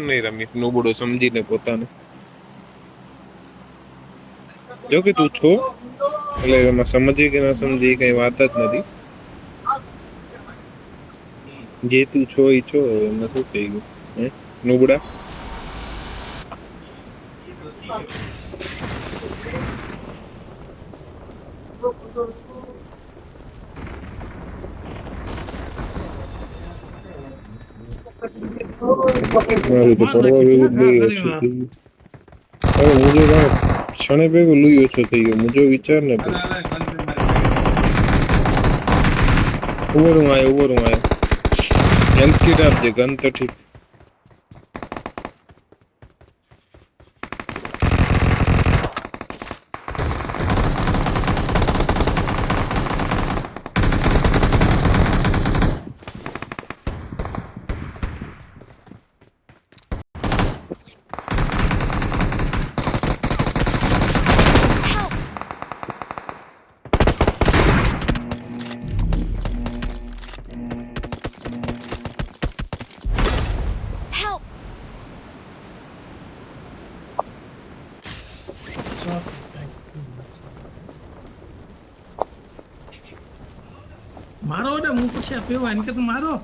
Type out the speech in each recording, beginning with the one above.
નહીં રમી નુબડો સમજીને પોતાને જો કે તું છો એટલે એમાં સમજી કે ના સમજી કઈ વાત જ નથી જે તું છો ઈ છો એમાં શું થઈ ગયું હે નુબડા મારું તો પડવા જેવું બહુ ઓછું થઈ ગયું હવે મુજો જાણે ક્ષણે ભેગો લુઈ ઓછો થઈ ગયો મુજો વિચાર ને ભાઈ ઉભો હું આયો હેલ્થ કીટ આપજે ગન તો ઠીક Help! મારો ને હું પછી પીવા એને કે તું મારો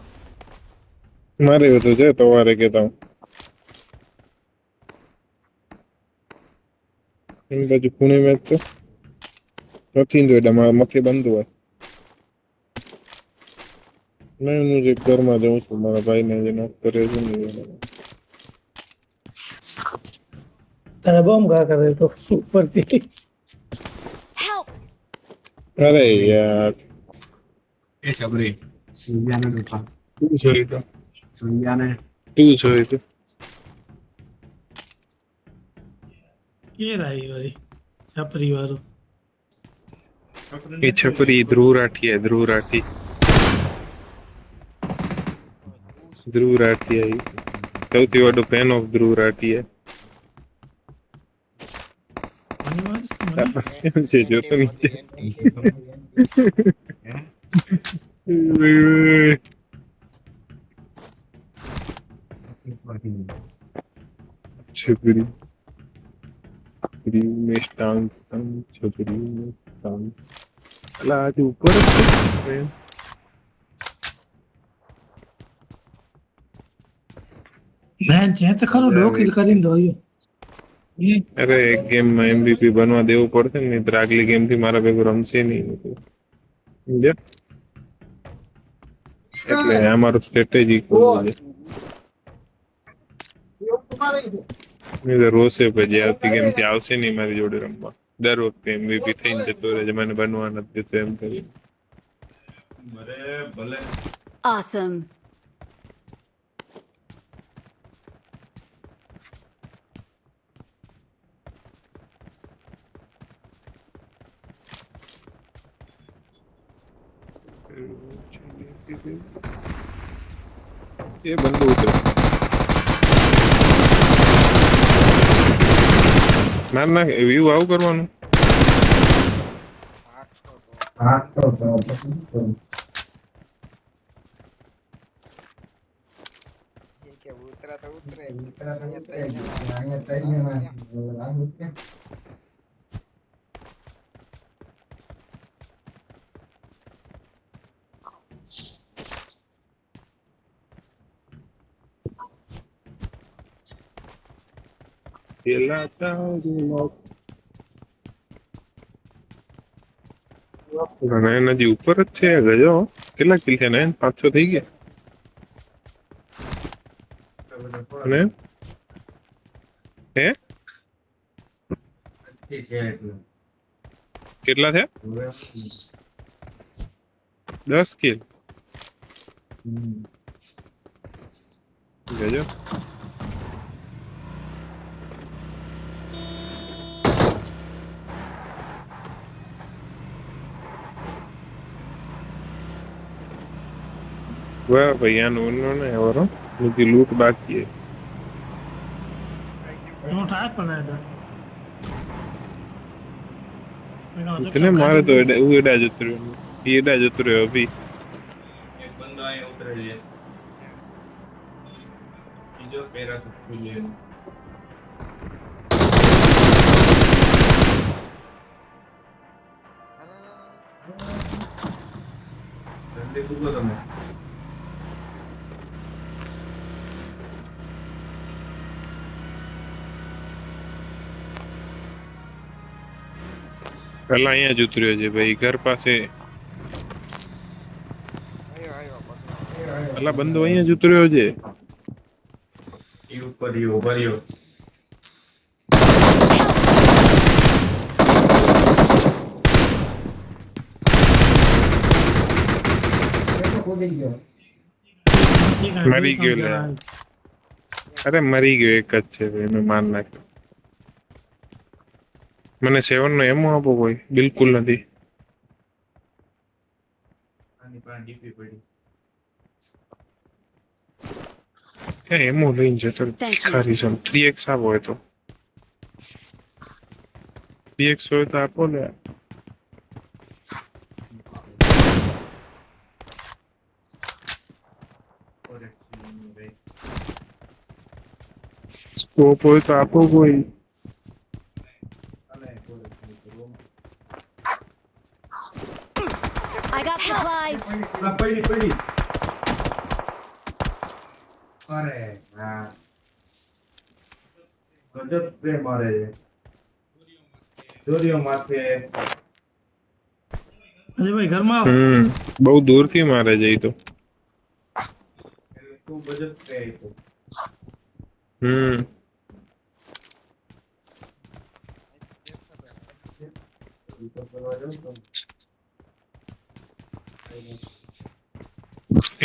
મારે તો છે તવારે કેતા હું એની બાજુ પુણે મેચ તો નથી જો એટલે મારા મથે બંધ હોય મેં હું જે ઘરમાં જાઉં છું મારા ભાઈને જે નોક કરે છે ને તને બોમ્બ ઘા કરે તો ઉપરથી Help! અરે યાર એ છબરી સંધ્યાને ડૂબા તું જોઈ તો સંધ્યાને તું જોઈ તો કે રાઈ વાળી છપરી વાળું એ છપરી ધ્રુવ રાઠી આવી સૌથી વાડો ફેન ઓફ ધ્રુવ રાઠી બસ કેમ છે જો તો નીચે છપરી છપરી સ્ટાંગ છપરી સ્ટાંગ અલા આજે ઉપર જ છે મેં જે તો ખરો ડોકીલ કરીને દોયો અરે એક ગેમમાં એમવીપી બનવા દેવું પડશે ને નહીંતર આગલી ગેમ થી મારા ભેગું રમશે નહીં સમજ્યા એટલે આ મારું સ્ટ્રેટેજી છે રોશે પછી આવતી ગેમ થી આવશે નહીં મારી જોડે રમવા દર વખતે એમવીપી થઈને જતો રહે છે મને બનવા નથી દેતો એમ કરી Awesome. એ બંદો ઉતરે ના ના વ્યૂ આવું કરવાનું કે ઉતરા તો ઉતરે અહીંયા તઈ પેલા નયન હજી ઉપર જ છે ગજો કેટલા કિલ છે નયન 500 થઈ ગયા અને હે કેટલા છે 10 કિલ ગજો वाह भैया उन्होंने और उनकी लूट बाकी है इतने मारे तो एडा जतरे एडा जतरे अभी જો પેરા જોઈએ જલ્દી કૂદો તમે પેલા અહીંયા જ ઉતર્યો છે ભાઈ ઘર પાસે આયો પકડો પેલા બંદો અહીંયા જ ઉતર્યો છે એ ઉપર ભર્યો મરી ગયો લે અરે મરી ગયો એક જ છે એને માર નાખ્યો મને 7 નો એમો આપો કોઈ બિલકુલ નથી આની પાસે ડીપી પડી એ એમો લઈને જતો Thank you. ખારી સમ 3x આપો હોય તો 3x હોય તો આપો ને સ્કોપ હોય તો આપો કોઈ I got supplies. પડી અરે હા ગજબ પ્રેમ મારે છે દોરીઓ માથે અરે ભાઈ ઘરમાં આવો. બહુ દૂરથી મારે જઈ તો તું ગજબ પ્રેમ તો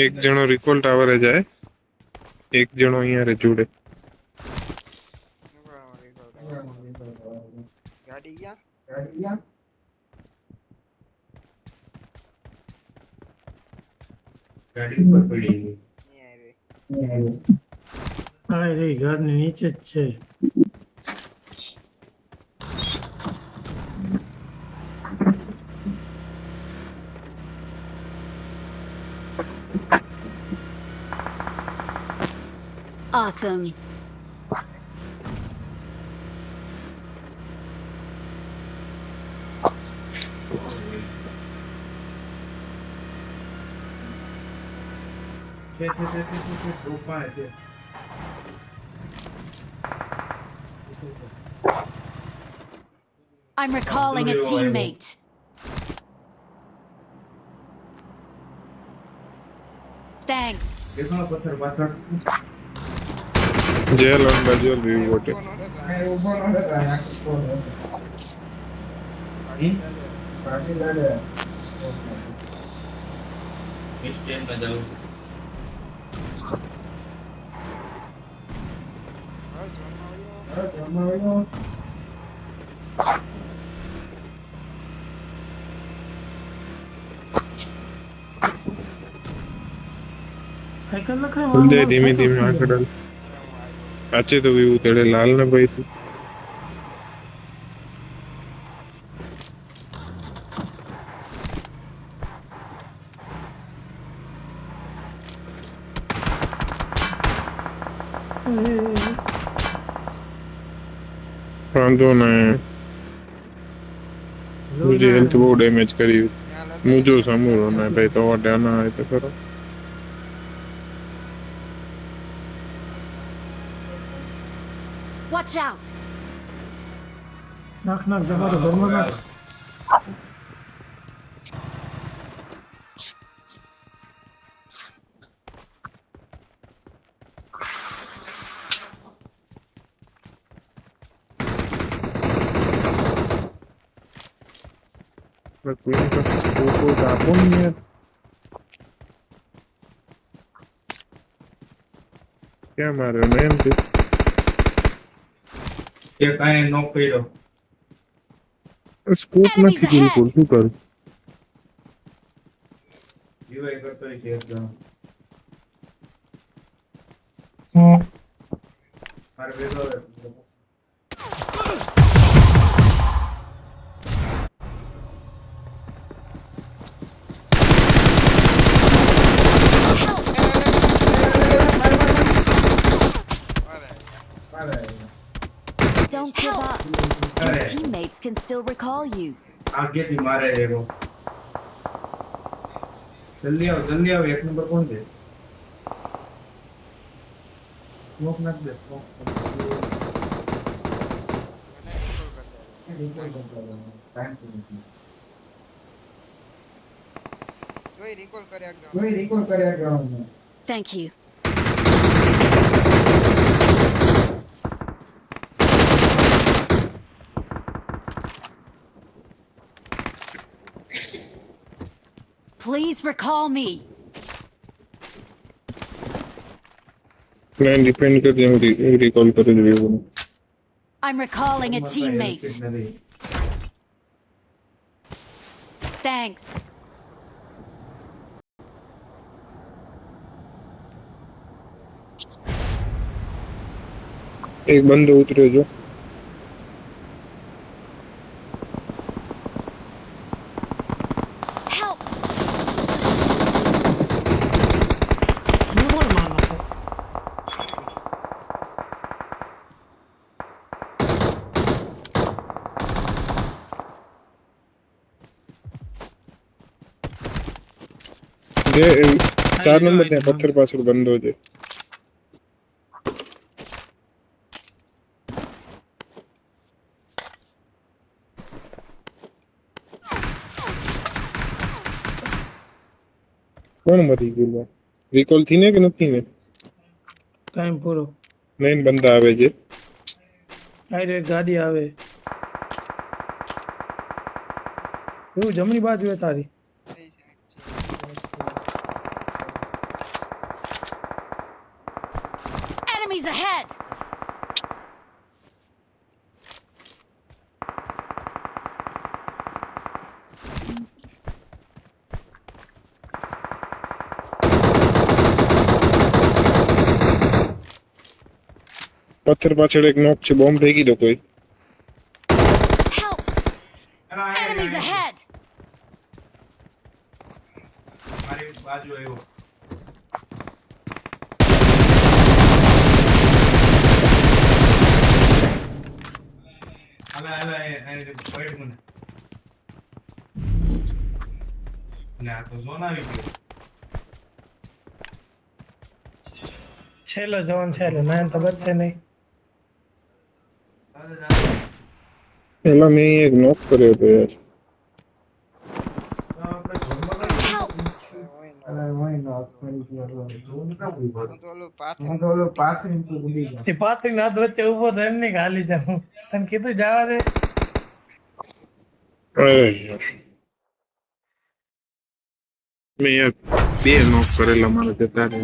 એક જણો રિકોલ ટાવરે જાય એક જણો અહીંયા રે જોડે ગાડી ગયા ગાડી ઉપર પડી અહીંયા હા રે ઘરની નીચે જ છે. Awesome. છે ડોપા છે I'm recalling a teammate. Thanks. કેટલા પથ્થર પાછળ જેલ ઓન બાજુ વ્યૂ વોટે સ્ટેન્ડમાં જાઉં સાયકલ લખાય સમજાય ધીમે ધીમે આગળ સાચે તો વ્યૂ તેડે લાલ ને ભાઈ તું વાંધો ને मुझे हेल्थ वो डैमेज करी मुझे समूरो ना भाई तो वाटे आना है तो करो Watch out. નાખ નાખ જમા તો ઘરમાં નાખ. कोई का फोटो आपो नहीं है क्या मारे हो नैन पे એ કાંઈ નો કર્યો स्कोप Enemies નથી બિલકુલ શું કરું જીવાય કરતો છે એકદમ મારે ભેગો Don't give up. Your teammates can still recall you. આગેથી મારે એવો જલ્દી આવ એક નંબર કોણ છે સ્મોક નાખ દે સ્મોક મને recall કરી દે. કોઈ recall કર્યા ગયો. Thank you. Please recall me. मैं डिपेंड करते हैं रिकॉल कर रही हूँ I'm recalling a teammate. Thanks. एक बंदो उतरे जो Help. નોર્મલ માનો છો. जे 4 नंबर ने पत्थर पास बंदो जे कौन मरी गयो रिकॉल थी ने कि નથી ને ટાઈમ પૂરો. મેન બંદા આવે છે આઈ રે ગાડી આવે. એવું જમણી બાજુ હે તારી. એ side છે. Enemies ahead. પથ્થર પાછળ એક નોક છે બોમ્બ ફેંકી દો કોઈ Help. Enemies ahead. મારી બાજુ આવ્યો આલે ફાઈટ મને ના તો ઝોન આવી ગયો છેલ્લો જવાન છે એટલે નામ તો બચશે નહીં. એલા મેં એક નોક કર્યો તો યાર Help. હું તો ઓલું પાથરી એ પાથરી નાથ વચ્ચે ઊભો તો એમ નહીં કે હાલી જાઉં. તને કીધું જવા દે. અરે યાર મેં યાર બે નોક કરેલા મારે જતા રહે